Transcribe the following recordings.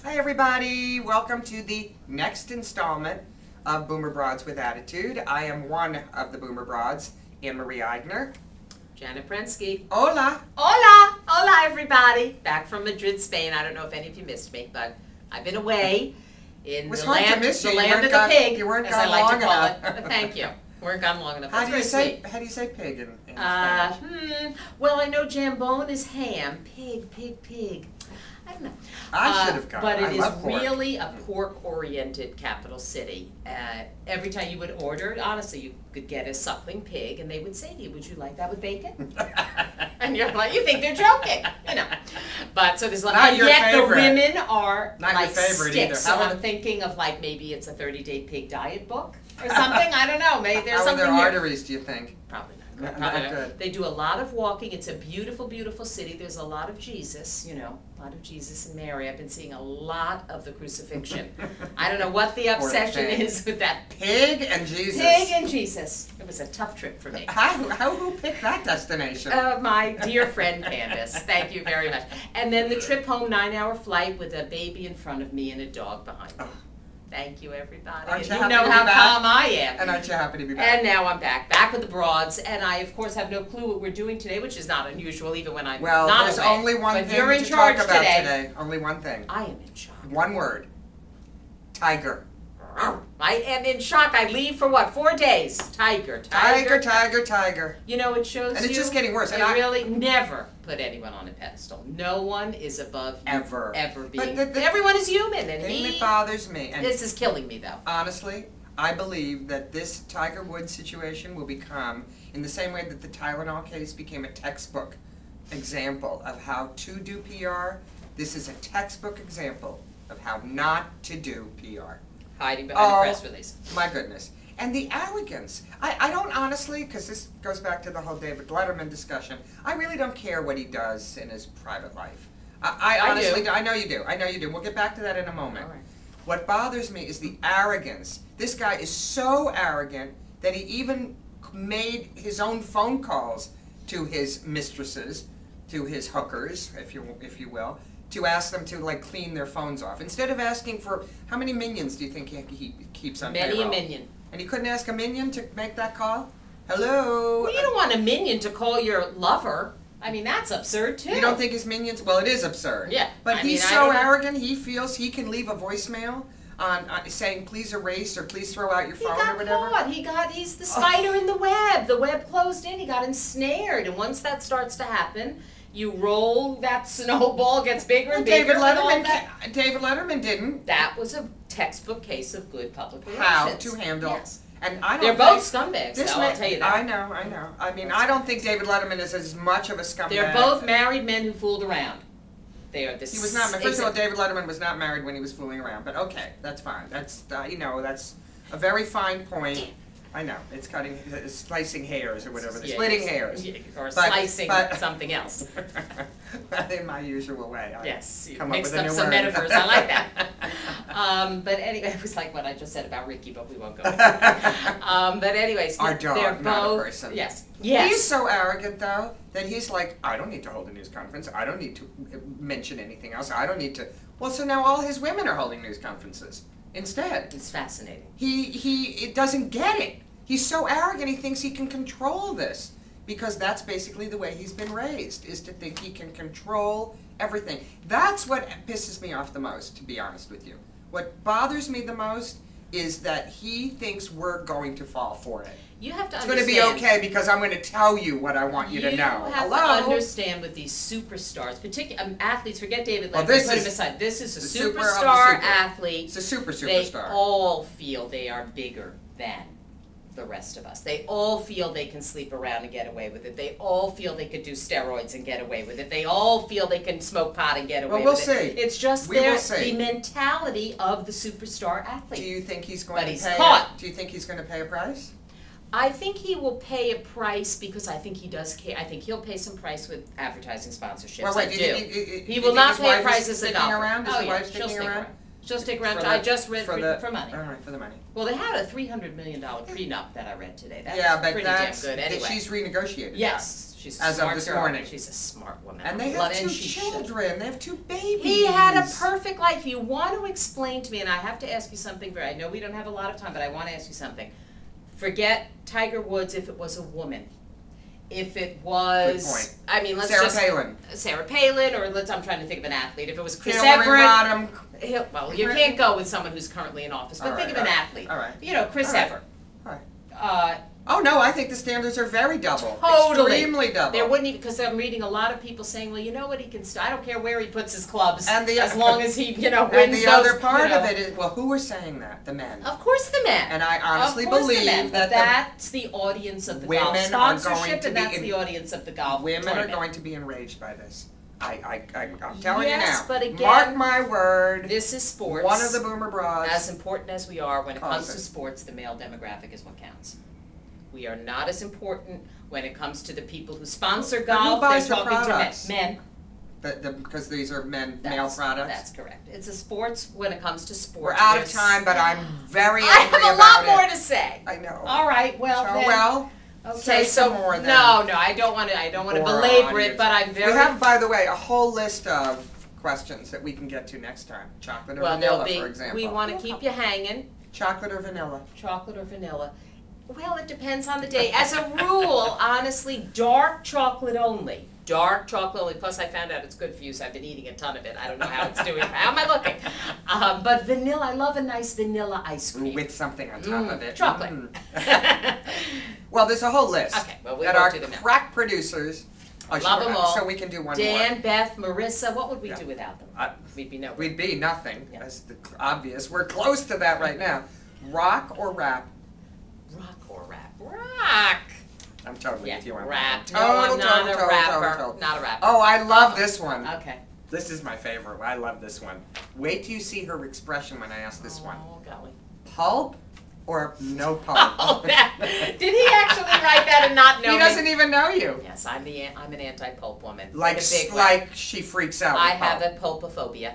Hi everybody, welcome to the next installment of Boomer Broads with Attitude. I am one of the Boomer Broads, Anne-Marie Eigner. Janet Prensky. Hola! Hola! Hola everybody! Back from Madrid, Spain. I don't know if any of you missed me, but I've been away in the land of the pig, you weren't as I gone like long to call enough. it. Thank you. Weren't gone long enough. How do you say pig in Spanish? Well, I know jambone is ham. Pig. I don't know. I should have gone. But it is pork. really a pork-oriented capital city. Every time you would order, honestly, you could get a suckling pig, and they would say to you, "Would you like that with bacon?" And you're like, you think they're joking, you know. But so there's like, not your yet favorite. The women are not like your favorite sticks. either. So I'm thinking of like maybe it's a 30-day pig diet book or something. I don't know. Maybe there's something. How are their here. arteries? Do you think? Probably not. Not Probably not. good. They do a lot of walking. It's a beautiful, beautiful city. There's a lot of Jesus, you know, a lot of Jesus and Mary. I've been seeing a lot of the crucifixion. I don't know what the obsession is with that. Pig and Jesus. Pig and Jesus. It was a tough trip for me. Who picked that destination? My dear friend Candace. Thank you very much. And then the trip home, 9-hour flight with a baby in front of me and a dog behind me. Oh. Thank you, everybody. Aren't you You happy know to be how back? calm I am. And aren't you happy to be back? And now I'm back with the broads, and I of course have no clue what we're doing today, which is not unusual even when I'm well, not there's away. only one But thing you're in to charge talk about today. Only one thing. I am in shock. One word. Tiger. I am in shock. I leave for what? 4 days. Tiger. You know, it shows and it's just getting worse. And I really never put anyone on a pedestal. No one is above you ever being. But everyone is human, and it bothers me. And this is killing me, though. Honestly, I believe that this Tiger Woods situation will become, in the same way that the Tylenol case became a textbook example of how to do PR, this is a textbook example of how not to do PR. Hiding behind a press release. My goodness. And the arrogance. I don't honestly, because this goes back to the whole David Letterman discussion, I really don't care what he does in his private life. I honestly do. I know you do. We'll get back to that in a moment. All right. What bothers me is the arrogance. This guy is so arrogant that he even made his own phone calls to his mistresses, to his hookers, if you will, to ask them to like clean their phones off. Instead of asking for, how many minions do you think he keeps on payroll? Many a minion. And he couldn't ask a minion to make that call? Hello? Well, you don't want a minion to call your lover. I mean, that's absurd, too. You don't think his minions... Well, it is absurd. Yeah. But he's so arrogant, he feels he can leave a voicemail on saying, please erase or please throw out your phone or whatever. He got caught. He's the spider in the web. The web closed in. He got ensnared. And once that starts to happen, you roll, that snowball gets bigger and bigger. David Letterman didn't. That was a textbook case of good public relations. How to handle. Yes. And I don't They're both scumbags, though, I'll tell you that. I know. I mean, I don't think David Letterman is as much of a scumbag. They're both married men who fooled around. They are this. He was not. First of all, David Letterman was not married when he was fooling around. But okay, that's fine. That's that's a very fine point. I know it's slicing hairs or whatever. Splitting hairs. Or slicing something else. In my usual way. Yes, you come mixed up, with up a some word. metaphors. I like that. But anyway, it was like what I just said about Ricky, but we won't go into that. But anyways, our dog, they're both, not a person. Yes. He's so arrogant, though, that he's like, I don't need to hold a news conference. I don't need to mention anything else. I don't need to. Well, so now all his women are holding news conferences instead. It's fascinating. He doesn't get it. He's so arrogant, he thinks he can control this. Because that's basically the way he's been raised, is to think he can control everything. That's what pisses me off the most, to be honest with you. What bothers me the most is that he thinks we're going to fall for it. You have to it's understand. It's going to be okay because I'm going to tell you what I want you to know. You have to understand with these superstars, particularly athletes, forget David Letterman, put him aside. This is a superstar athlete. It's a superstar. They all feel they are bigger than the rest of us. They all feel they can sleep around and get away with it. They all feel they could do steroids and get away with it. They all feel they can smoke pot and get away with it. Well, we'll see. It's just the mentality of the superstar athlete. Do you think he's going to pay? Caught. Do you think he's going to pay a price? I think he will pay a price because I think he does care. I think he'll pay some price with advertising sponsorships. Well, wait, he will not pay a price as a golfer. Is the wife sticking around? She'll stick around. I just read for money. All right, for the money. Well, they had a $300 million prenup that I read today. That's yeah, but pretty that's damn good anyway. She's renegotiated. Yes, She's a as smart of this girl. morning. She's a smart woman. And they Love have it, 2 and she should. children. They have 2 babies. He had a perfect life. You want to explain to me, and I have to ask you something. I know we don't have a lot of time, but I want to ask you something. Forget Tiger Woods if it was a woman. If it was, Good point. I mean, let's Sarah just Palin. Sarah Palin, or I'm trying to think of an athlete. If it was Chris Hillary Everett, Rodham. well, you can't go with someone who's currently in office. But All think right, of an all right, athlete. all right. You know, Chris All right. Everett. All right. Oh no, I think the standards are very double. Totally. Extremely double. There wouldn't even, because I'm reading a lot of people saying, well, you know what, he can, I don't care where he puts his clubs, And as long as he, wins and the other those, part of it is, well, who are saying that? The men. Of course the men. And I honestly Of course believe the men, that but that's the audience of the golf women are sponsorship, going to and be that's the audience of the golf women tournament. are going to be enraged by this. I'm telling you now. Yes, but again, mark my word. This is sports. One of the boomer broads. As important as we are, when it comes Awesome. to sports, the male demographic is what counts. We are not as important when it comes to the people who sponsor But who golf. buys They're the talking products? to men. Because these are male That's- products. That's correct. It's a sports, when it comes to sports. We're out of there's- time, but I'm very I angry have a about lot more it. to say. I know. All right, well So, then. well, Okay, say so some more then. no, I don't want to For our belabor it, audience. but I'm very. We have, by the way, a whole list of questions that we can get to next time. Chocolate or well, vanilla, there'll for be. example. We want to keep you hanging. Chocolate or vanilla? Chocolate or vanilla? Well, it depends on the day. As a rule, honestly, dark chocolate only. Dark chocolate only. Plus, I found out it's good for you, so I've been eating a ton of it. I don't know how it's doing. How am I looking? But vanilla, I love a nice vanilla ice cream. With something on top of it. Chocolate. Well, there's a whole list Okay, well, we that won't our do them now. crack producers. Love them all. So we can do one Dan, more. Beth, Marissa, what would we Yeah. do without them? We'd be nowhere. We'd be nothing. Yeah. That's obvious. We're close to that right now. Rock or rap? Rock or rap? Rock! I'm totally Yeah, with you on rap. that. No, I'm not a rapper. Not a rapper. Oh, I love this one. Okay. This is my favorite. I love this one. Wait till you see her expression when I ask this one. Oh, golly. Pulp or no pulp? Oh, that. Did he actually write that and not know He me? doesn't even know you. Yes, I'm an anti-pulp woman. Like, in a big way. like she freaks out. I with have pulp. a pulpophobia.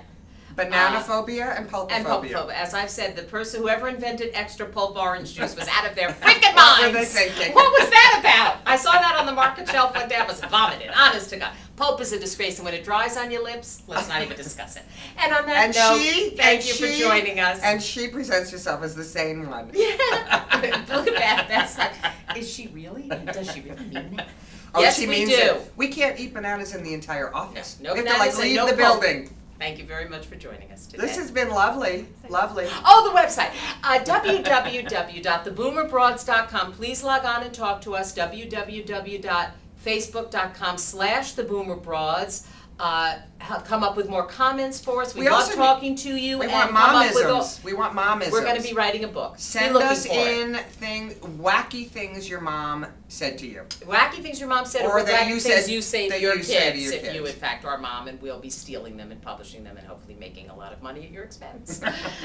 Bananaphobia and pulpophobia. And pulpophobia. As I've said, the person whoever invented extra pulp orange juice was out of their freaking minds. What were they thinking? What was that about? I saw that on the market shelf one day. I was vomiting. Honest to God. Pulp is a disgrace, and when it dries on your lips, let's not even discuss it. And on that note, thank you for joining us. And she presents herself as the sane one. Yeah. Look at that. That's like, is she really? Does she really mean that? Oh, yes, she we means do. it. We can't eat bananas in the entire office. No we have to bananas and leave no the pulp. building. Thank you very much for joining us today. This has been lovely. Lovely. Oh, the website. www.theboomerbroads.com. Please log on and talk to us. www.facebook.com/theboomerbroads. Come up with more comments for us. We love also talking to you. We and want come up with momisms. We want momisms. We're going to be writing a book. Send be looking us for it. in wacky things your mom said to you. Wacky things your mom said, Or or that wacky you things said- you say that to your you say to kids your if you, kids. in fact, are mom, and we'll be stealing them and publishing them and hopefully making a lot of money at your expense.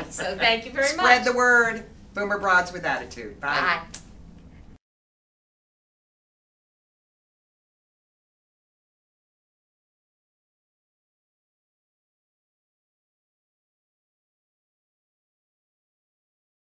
So thank you very much. Spread the word. Boomer Broads with attitude. Bye. Bye.